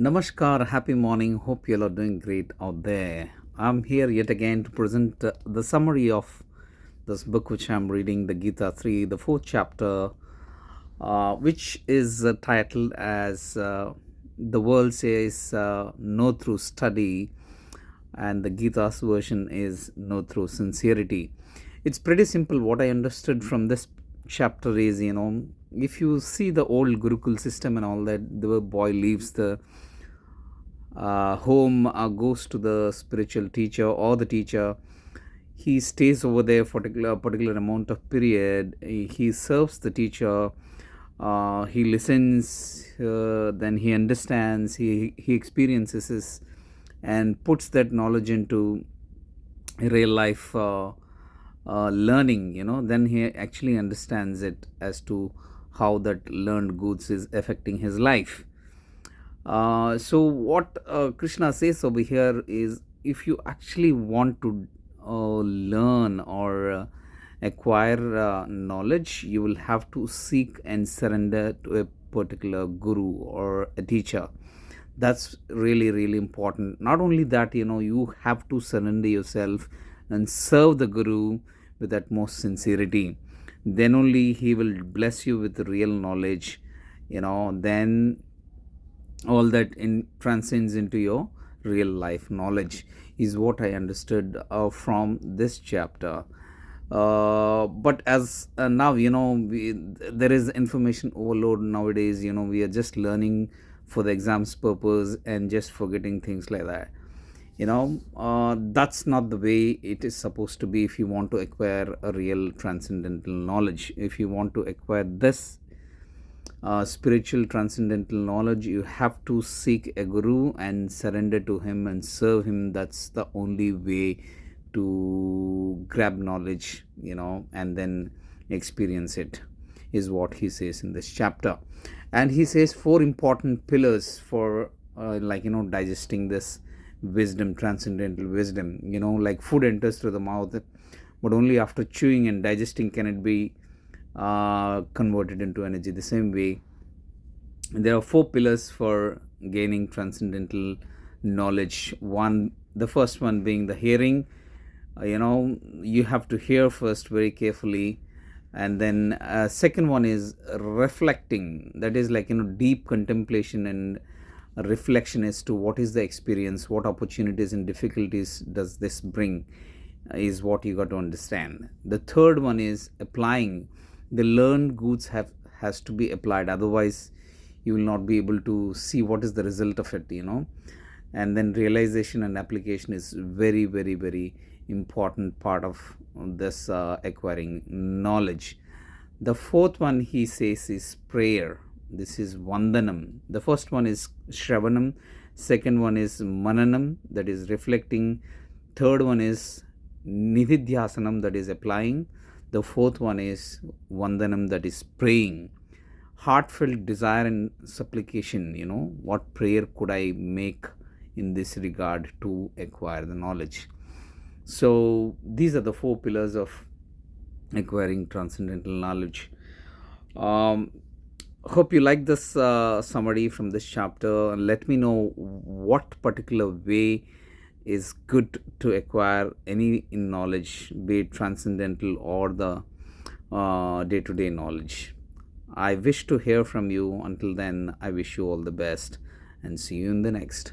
Namaskar, happy morning. Hope you all are doing great out there. I'm here yet again to present the summary of this book which I'm reading, the Gita 3, the fourth chapter, which is titled as The World Says No Through Study, and the Gita's version is No Through Sincerity. It's pretty simple. What I understood from this chapter is, if you see the old Gurukul system and all that, the boy leaves the home, goes to the spiritual teacher or the teacher. He stays over there for a particular amount of period. He serves the teacher. He listens, then he understands, he experiences this and puts that knowledge into real life learning. Then he actually understands it as to how that learned goods is affecting his life. So what Krishna says over here is, if you actually want to learn or acquire knowledge, you will have to seek and surrender to a particular guru or a teacher. That's really, really important. Not only that, you have to surrender yourself and serve the guru with utmost sincerity. Then only he will bless you with real knowledge. Then all that transcends into your real life knowledge, is what I understood from this chapter. But as now, there is information overload nowadays. We are just learning for the exams purpose and just forgetting things like that. That's not the way it is supposed to be. If you want to acquire a real transcendental knowledge, if you want to acquire this spiritual transcendental knowledge, you have to seek a guru and surrender to him and serve him. That's the only way to grab knowledge, and then experience it, is what he says in this chapter. And he says 4 important pillars for digesting this wisdom, transcendental wisdom. Like food enters through the mouth, but only after chewing and digesting can it be converted into energy. The same way, there are 4 pillars for gaining transcendental knowledge. The first one being the hearing. You have to hear first very carefully, and then second one is reflecting. That is deep contemplation and reflection as to what is the experience, what opportunities and difficulties does this bring, is what you got to understand. The third one is applying. The learned goods has to be applied, otherwise you will not be able to see what is the result of it. And then realization and application is very, very, very important part of this acquiring knowledge. The fourth one he says is prayer. This is vandanam. The first one is shravanam, second one is mananam, that is reflecting, third one is nididhyasanam, that is applying, the fourth one is vandanam, that is praying. Heartfelt desire and supplication, what prayer could I make in this regard to acquire the knowledge. So these are the 4 pillars of acquiring transcendental knowledge. Hope you like this summary from this chapter. Let me know what particular way is good to acquire any knowledge, be it transcendental or the day-to-day knowledge. I wish to hear from you. Until then, I wish you all the best and see you in the next.